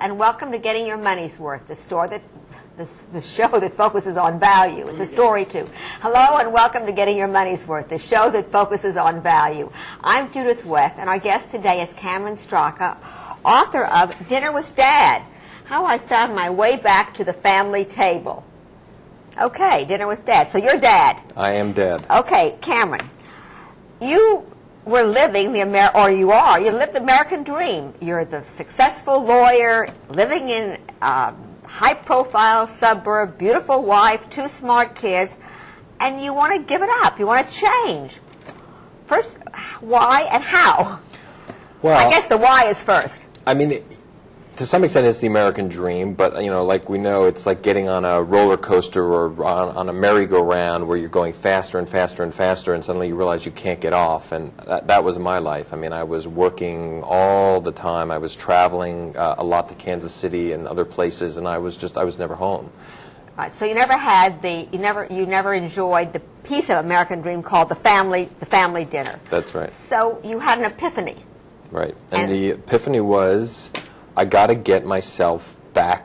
and welcome to Getting Your Money's Worth, the show that focuses on value. It's a story, too. Hello, and welcome to Getting Your Money's Worth, the show that focuses on value. I'm Judith West, and our guest today is Cameron Stracher, author of Dinner with Dad, How I Found My Way Back to the Family Table. Okay, Dinner with Dad. So you're Dad. I am Dad. Okay, Cameron, you were living you lived the American dream. You're the successful lawyer living in a high-profile suburb, beautiful wife, 2 smart kids, and you want to give it up. You want to change. First, why and how? Well, I guess the why is first. I mean, to some extent it's the American dream, but, like we know, it's like getting on a roller coaster or on a merry-go-round where you're going faster and faster and faster, and suddenly you realize you can't get off, and that was my life. I mean, I was working all the time. I was traveling a lot to Kansas City and other places, and I was never home. Right, so you never had you never enjoyed the piece of American dream called the family dinner. That's right. So you had an epiphany. Right, and the epiphany was, I got to get myself back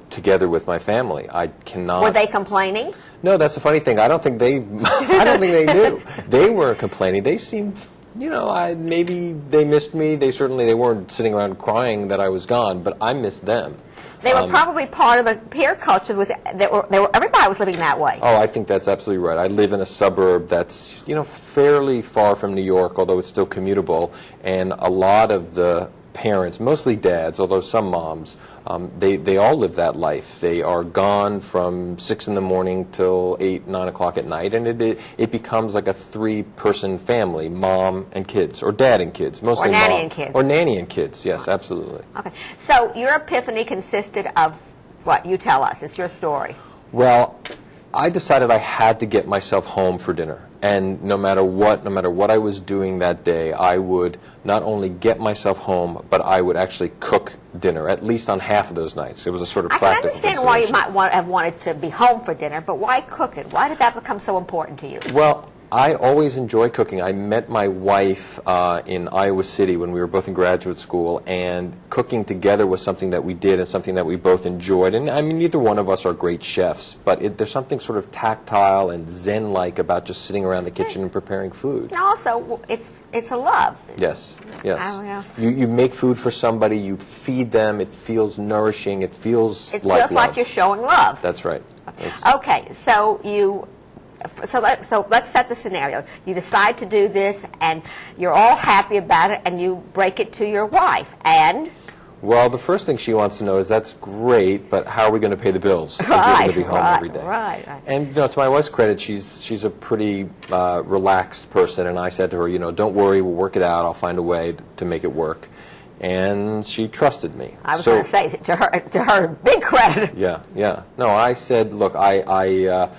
together with my family. I cannot. Were they complaining? No, that's the funny thing. I don't think they knew. They weren't complaining. They seemed, maybe they missed me. They weren't sitting around crying that I was gone, but I missed them. They were probably part of a peer culture. Everybody was living that way. Oh, I think that's absolutely right. I live in a suburb that's, fairly far from New York, although it's still commutable, and a lot of the parents, mostly dads, although some moms, they all live that life. They are gone from 6 in the morning till 8, 9 o'clock at night, and it becomes like a 3-person family, mom and kids, or dad and kids, mostly or nanny and kids. Or nanny and kids, yes, absolutely. Okay, so your epiphany consisted of what? You tell us. It's your story. Well, I decided I had to get myself home for dinner. And no matter what I was doing that day, I would not only get myself home, but I would actually cook dinner, at least on half of those nights. It was a sort of practical consideration. I can understand why you might have wanted to be home for dinner, but why cook it? Why did that become so important to you? Well, I always enjoyed cooking. I met my wife in Iowa City when we were both in graduate school, and cooking together was something that we did and something that we both enjoyed. And I mean, neither one of us are great chefs, but there's something sort of tactile and zen-like about just sitting around the kitchen and preparing food. And also, it's a love. Yes, yes. You make food for somebody, you feed them, it feels nourishing, it feels like love. It feels like you're showing love. That's right. Okay, so let's set the scenario. You decide to do this, and you're all happy about it, and you break it to your wife. And? Well, the first thing she wants to know is, that's great, but how are we going to pay the bills if you're going to be home every day? Right. And to my wife's credit, she's a pretty relaxed person, and I said to her, don't worry, we'll work it out. I'll find a way to make it work. And she trusted me. I was going to say, to her, big credit. Yeah. No, I said, look, I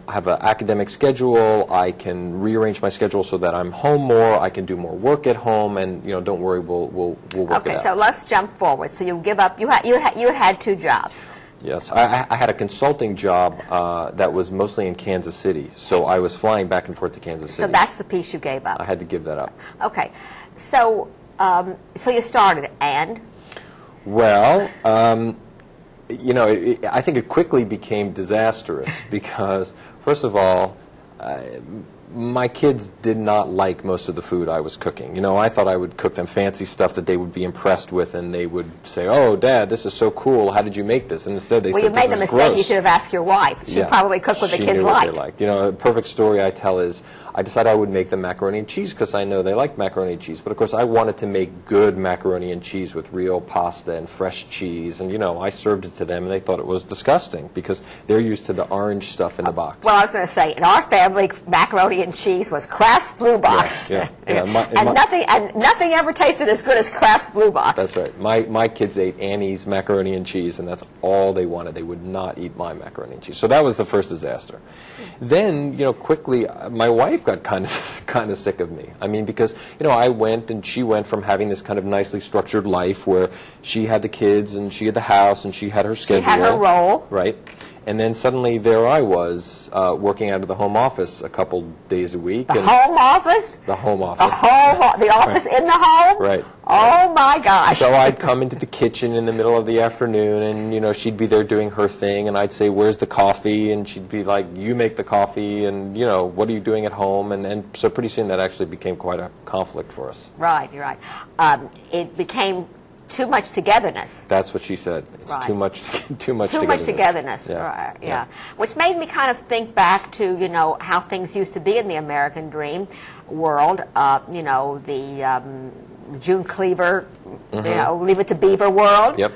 have an academic schedule. I can rearrange my schedule so that I'm home more. I can do more work at home, and don't worry, we'll work it out. Okay, so let's jump forward. So you give up. You had 2 jobs. Yes, I had a consulting job that was mostly in Kansas City, so I was flying back and forth to Kansas City. So that's the piece you gave up. I had to give that up. Okay, so you started, and? Well, I think it quickly became disastrous because, first of all, my kids did not like most of the food I was cooking. I thought I would cook them fancy stuff that they would be impressed with, and they would say, "Oh, Dad, this is so cool. How did you make this?" And instead they said, "This is gross." Well, you made the mistake. You should have asked your wife. She probably cooked what the kids liked. She knew what they liked. A perfect story I tell is, I decided I would make them macaroni and cheese because I know they like macaroni and cheese. But, of course, I wanted to make good macaroni and cheese with real pasta and fresh cheese. And, I served it to them, and they thought it was disgusting because they're used to the orange stuff in the box. Well, I was going to say, in our family, macaroni and cheese was Kraft's Blue Box. Yeah. And nothing ever tasted as good as Kraft's Blue Box. That's right. My kids ate Annie's macaroni and cheese, and that's all they wanted. They would not eat my macaroni and cheese. So that was the first disaster. Then, quickly, my wife got kind of sick of me. I mean, because I went and she went from having this kind of nicely structured life where she had the kids and she had the house and she had her schedule. She had her role. Right. And then suddenly there I was, working out of the home office a couple days a week. The home office? The home office. The office in the home? Right. Oh, my gosh. So I'd come into the kitchen in the middle of the afternoon, and, you know, she'd be there doing her thing, and I'd say, where's the coffee? And she'd be like, you make the coffee, and, you know, what are you doing at home? And so pretty soon that actually became quite a conflict for us. Right, you're right. It became too much togetherness. That's what she said. It's right. too much togetherness. Too much togetherness. Yeah. Right, yeah. Which made me kind of think back to, you know, how things used to be in the American dream world. You know, the June Cleaver, you know, Leave It to Beaver world. Yep.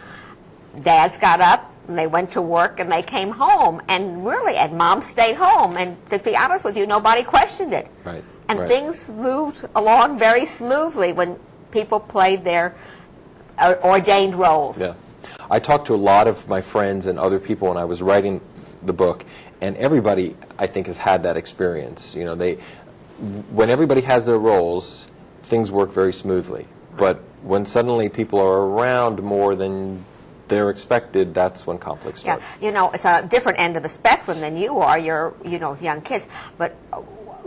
Dads got up and they went to work and they came home, and really, and mom stayed home. And to be honest with you, nobody questioned it. Right. And right. things moved along very smoothly when people played their ordained roles. Yeah. I talked to a lot of my friends and other people when I was writing the book, and everybody, I think, has had that experience. You know, when everybody has their roles, things work very smoothly. But when suddenly people are around more than they're expected, that's when conflicts start. Yeah, you know, it's a different end of the spectrum than you are. You're, you know, young kids, but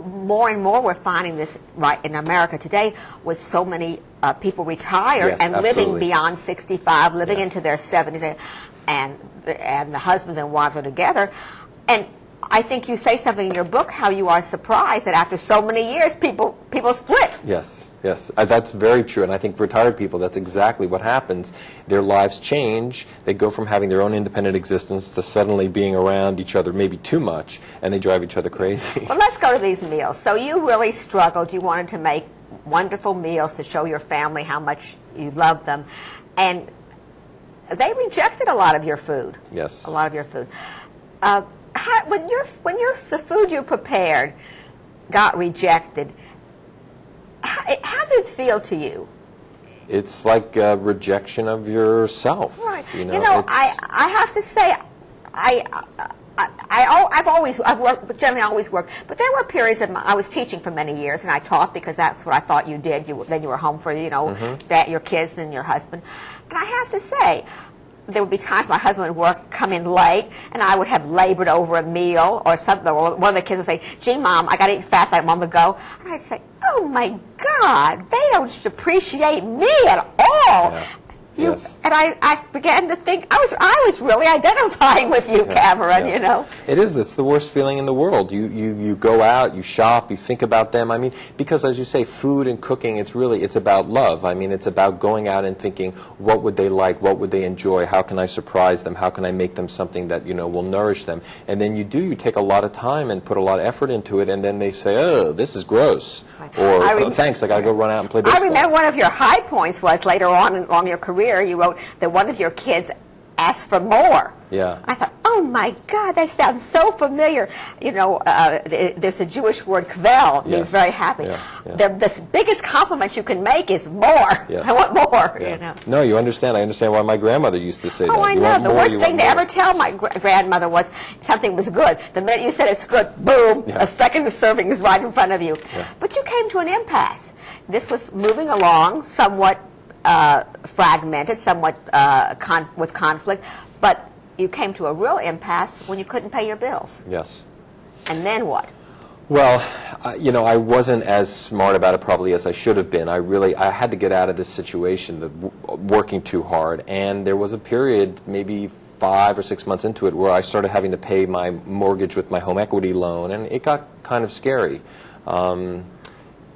more and more we're finding this right in America today with so many people retired Yes, and absolutely. living beyond 65, living Yeah. into their 70s, and the husbands and wives are together. And I think you say something in your book how you are surprised that after so many years people split. Yes, yes, that's very true. And I think retired people, that's exactly what happens. Their lives change. They go from having their own independent existence to suddenly being around each other maybe too much, and they drive each other crazy. Well, let's go to these meals. So you really struggled. You wanted to make wonderful meals to show your family how much you loved them. And they rejected a lot of your food. Yes. A lot of your food. When the food you prepared got rejected, how did it feel to you? It's like a rejection of yourself. Right. You know, I have to say, I've worked, generally always worked, but there were periods of I was teaching for many years, and I taught because that's what I thought you did. Then you were home for, you know, your kids and your husband. And I have to say, there would be times my husband would come in late, and I would have labored over a meal or something. Or one of the kids would say, "Gee, Mom, I got to eat fast. I'm on the go." And I'd say, "Oh my God, they don't appreciate me at all." Yeah. You, Yes. And I began to think I was really identifying with you, Cameron. Yeah. You know. It is. It's the worst feeling in the world. You go out, you shop, you think about them. I mean, because as you say, food and cooking, it's about love. I mean, it's about going out and thinking, what would they like? What would they enjoy? How can I surprise them? How can I make them something that, you know, will nourish them? And then you take a lot of time and put a lot of effort into it, and then they say, "Oh, this is gross," Right. or "Oh, thanks, I got to go run out and play baseball." I remember one of your high points was later on along your career, you wrote that one of your kids asked for more. Yeah. I thought, oh my God, that sounds so familiar. You know, there's a Jewish word, kvel, means Yes. very happy. Yeah, yeah. The biggest compliment you can make is more. Yes. I want more, Yeah. you know. No, you understand. I understand why my grandmother used to say that. Oh, I You know. want The more, worst you thing want to more. ever tell my grandmother was something was good. The minute you said it's good, boom, Yeah. a second serving is right in front of you. Yeah. But you came to an impasse. This was moving along somewhat fragmented, somewhat with conflict, but you came to a real impasse when you couldn't pay your bills. Yes. And then what? Well, you know, I wasn't as smart about it probably as I should have been. I had to get out of this situation, working too hard, and there was a period, maybe 5 or 6 months into it, where I started having to pay my mortgage with my home equity loan, and it got kind of scary.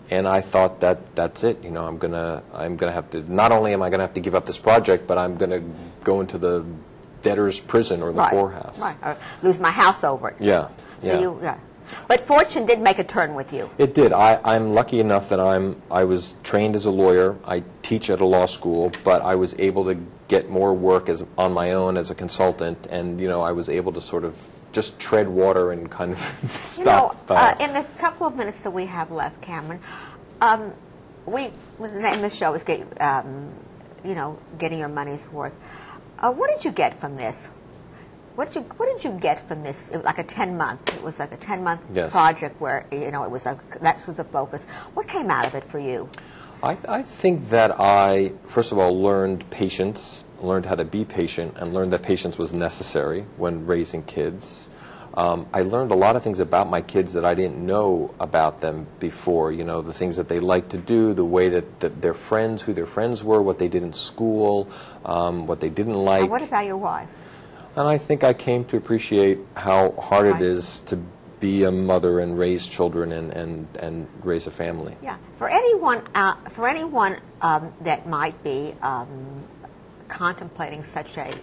And I thought that's it. You know, I'm gonna have to. Not only am I gonna have to give up this project, but I'm gonna go into the debtor's prison or the poorhouse. Right. Or lose my house over it. Yeah. So But fortune did make a turn with you. It did. I'm lucky enough that I was trained as a lawyer. I teach at a law school, but I was able to get more work on my own as a consultant, and you know, I was able to sort of just tread water and kind of stop. In the couple of minutes that we have left, Cameron, the name of the show is getting your money's worth. What did you get from this? What did you get from this? It was like a 10-month. It was like a 10-month Yes. project where that was the focus. What came out of it for you? I think that I, first of all, learned patience learned how to be patient, and learned that patience was necessary when raising kids. I learned a lot of things about my kids that I didn't know about them before. You know, the things that they like to do, the way that their friends, who their friends were, what they did in school, what they didn't like. And what about your wife? And I think I came to appreciate how hard it is to be a mother and raise children and raise a family. Yeah. For anyone that might be contemplating such a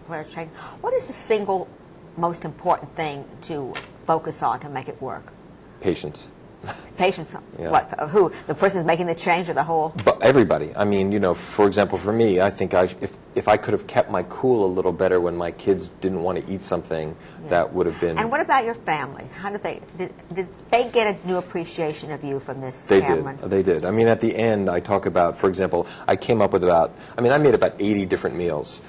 career change, what is the single most important thing to focus on to make it work? Patience. Patience. Yeah. What? Who? The person who's making the change, or the whole? But everybody. I mean, you know, for example, for me, I think if I could have kept my cool a little better when my kids didn't want to eat something, that would have been. And what about your family? How did they get a new appreciation of you from this, Cameron? They did. I mean, at the end, I talk about, for example, I came up with I made about 80 different meals.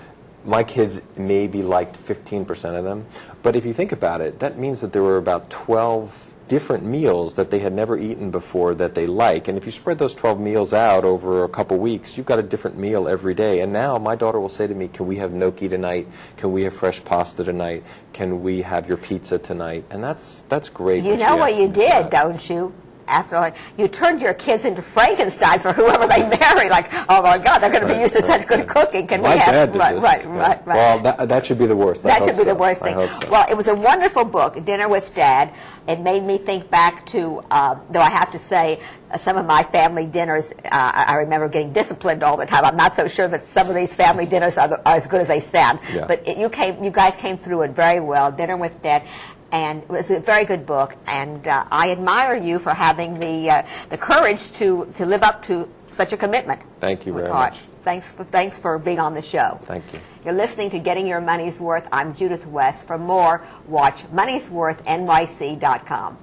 My kids maybe liked 15% of them, but if you think about it, that means that there were about 12 different meals that they had never eaten before that they like. And if you spread those 12 meals out over a couple weeks, you've got a different meal every day. And now my daughter will say to me, can we have gnocchi tonight? Can we have fresh pasta tonight? Can we have your pizza tonight? And that's great. You know what you did, don't you? After you turned your kids into Frankensteins for whoever they marry, like, oh my God, they're going to be used to such good cooking. Can my we have? dad did this. Right. Well, that should be the worst. That should be the worst thing. I hope so. Well, it was a wonderful book, Dinner with Dad. It made me think back to, though I have to say, some of my family dinners, I remember getting disciplined all the time. I'm not so sure that some of these family dinners are as good as they sound. Yeah. But you guys came through it very well, Dinner with Dad. And it was a very good book, and I admire you for having the courage to live up to such a commitment. Thank you very hard. much. Thanks for being on the show. Thank you. You're listening to Getting Your Money's Worth. I'm Judith West. For more, watch MoneysWorthNYC.com.